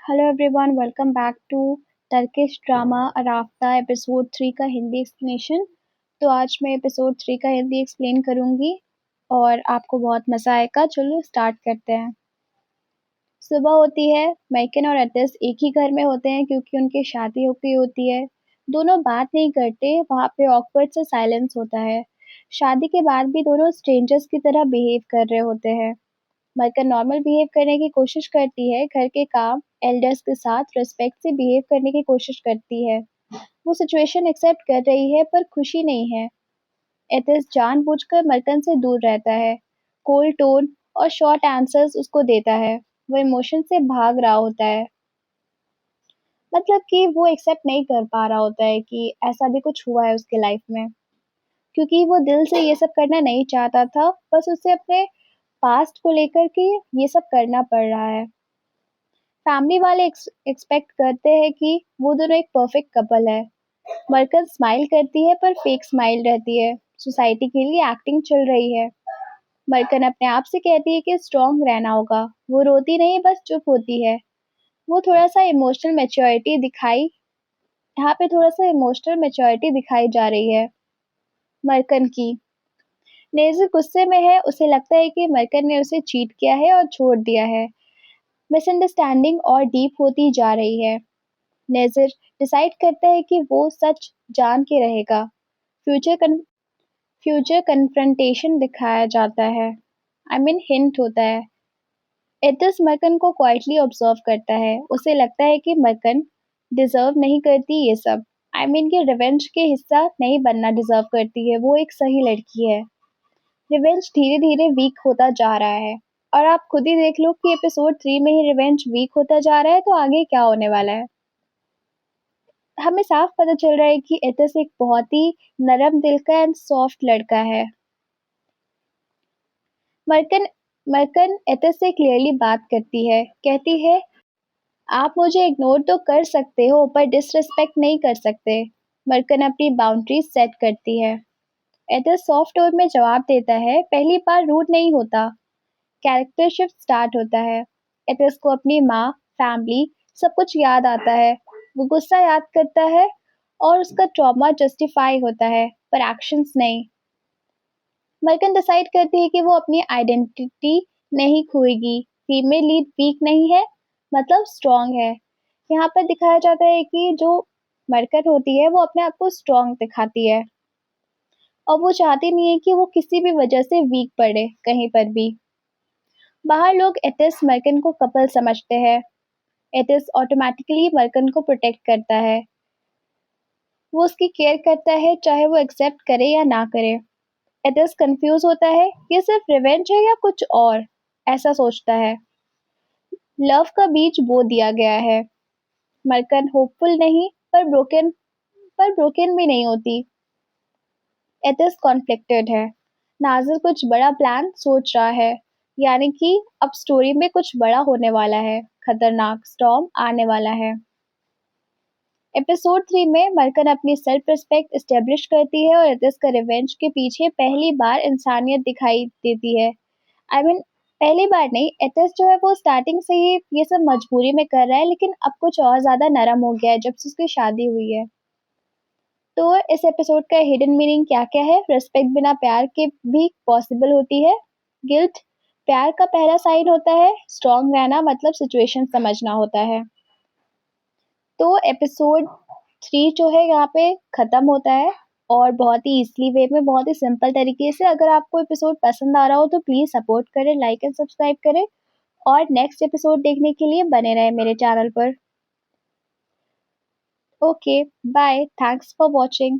Hello everyone, welcome back to Turkish drama Arafta episode 3 का Hindi explanation. तो आज मैं एपिसोड 3 का हिंदी एक्सप्लेन करूंगी और आपको बहुत मज़ा आएगा। चलो स्टार्ट करते हैं। सुबह होती है। मैकन और एटिस एक ही घर में होते हैं क्योंकि उनकी शादी हो गई होती है। दोनों बात नहीं करते, वहाँ पे ऑकवर्ड सा साइलेंस होता है। शादी के बाद भी दोनों स्ट्रेंजर्स की तरह बिहेव कर रहे होते हैं। मरकन नॉर्मल बिहेव करने की कोशिश करती है, घर के काम एल्डर्स के साथ रिस्पेक्ट से बिहेव करने की कोशिश करती है। वो सिचुएशन एक्सेप्ट कर रही है पर खुशी नहीं है। एथिस जानबूझकर मरकन से दूर रहता है, कोल्ड टोन और शॉर्ट आंसर्स उसको देता है। वो इमोशन से भाग रहा होता है, मतलब कि वो एक्सेप्ट नहीं कर पा रहा होता है कि ऐसा भी कुछ हुआ है उसके लाइफ में, क्योंकि वो दिल से ये सब करना नहीं चाहता था। बस उसे अपने पास्ट को लेकर के ये सब करना पड़ रहा है। फैमिली वाले एक्सपेक्ट करते हैं कि वो दोनों एक परफेक्ट कपल है। मरकज स्माइल करती है पर फेक स्माइल रहती है। सोसाइटी के लिए एक्टिंग चल रही है। मरकन अपने आप से कहती है कि स्ट्रांग रहना होगा। वो रोती नहीं, बस चुप होती है। वो थोड़ा सा इमोशनल मैच्योरिटी दिखाई यहाँ पे थोड़ा सा इमोशनल मैच्योरिटी दिखाई जा रही है मरकन की। नेज़र गुस्से में है, उसे लगता है कि मरकन ने उसे चीट किया है और छोड़ दिया है। मिसअंडरस्टैंडिंग और डीप होती जा रही है। नेज़र डिसाइड करता है कि वो सच जान के रहेगा। फ्यूचर कन, फ्यूचर कन्फ्रंटेशन दिखाया जाता है, हिंट होता है। एथिस मरकन को क्वाइटली ऑब्जर्व करता है। उसे लगता है कि मरकन डिजर्व नहीं करती ये सब। कि रिवेंज के हिस्सा नहीं बनना डिजर्व करती है। वो एक सही लड़की है। रिवेंज धीरे धीरे वीक होता जा रहा है, और आप खुद ही देख लो कि एपिसोड 3 में ही रिवेंज वीक होता जा रहा है, तो आगे क्या होने वाला है। हमें साफ पता चल रहा है कि एथिस एक बहुत ही नरम दिल का एंड सॉफ्ट लड़का है। मरकन मरकन एथिस से क्लियरली बात करती है, कहती है आप मुझे इग्नोर तो कर सकते हो पर डिसरिस्पेक्ट नहीं कर सकते। मरकन अपनी बाउंड्रीज सेट करती है। एथिस सॉफ्ट टोन में जवाब देता है, पहली बार रूड नहीं होता। कैरेक्टर शिफ्ट स्टार्ट होता है। एथिस को अपनी माँ, फैमिली, सब कुछ याद आता है। वो गुस्सा याद करता है और उसका ट्रॉमा जस्टिफाई होता है, पर एक्शंस नहीं। मलकन डिसाइड करती है कि वो अपनी आइडेंटिटी नहीं खोएगी। फीमेल लीड वीक नहीं है, मतलब स्ट्रांग है। यहाँ पर दिखाया जाता है कि जो मरकन होती है वो अपने आप को स्ट्रांग दिखाती है, और वो चाहती नहीं है कि वो किसी भी वजह से वीक पड़े कहीं पर भी। बाहर लोग एथिस मरकन को कपल समझते हैं। एथिस ऑटोमेटिकली मरकन को प्रोटेक्ट करता है। वो उसकी केयर करता है, चाहे वो एक्सेप्ट करे या ना करे। एथिस कंफ्यूज होता है, ये सिर्फ रिवेंज है या कुछ और, ऐसा सोचता है। लव का बीज बो दिया गया है। मरकन होपफुल नहीं, पर ब्रोकन भी नहीं होती। एथिस कॉन्फ्लिक्टेड है। नाजिर कुछ बड़ा प्लान सोच रहा है, यानी कि अब स्टोरी में कुछ बड़ा होने वाला है। खतरनाक स्टॉर्म आने वाला है। एपिसोड 3 में मरकन अपनी सेल्फ रिस्पेक्ट एस्टेब्लिश करती है और एथिस का रिवेंज के पीछे पहली बार इंसानियत दिखाई देती है। पहली बार नहीं, एथिस जो है वो स्टार्टिंग से ही ये सब मजबूरी में कर रहा है, लेकिन अब कुछ और ज्यादा नरम हो गया है जब से उसकी शादी हुई है। तो इस एपिसोड का हिडन मीनिंग क्या क्या है? रिस्पेक्ट बिना प्यार के भी पॉसिबल होती है। गिल्ट प्यार का पहला साइन होता है। स्ट्रांग रहना मतलब सिचुएशन समझना होता है। तो एपिसोड 3 जो है यहाँ पे खत्म होता है, और बहुत ही इजली वे में, बहुत ही सिंपल तरीके से। अगर आपको एपिसोड पसंद आ रहा हो तो प्लीज सपोर्ट करें, लाइक एंड सब्सक्राइब करें, और नेक्स्ट एपिसोड देखने के लिए बने रहें मेरे चैनल पर। Okay, bye, thanks for watching.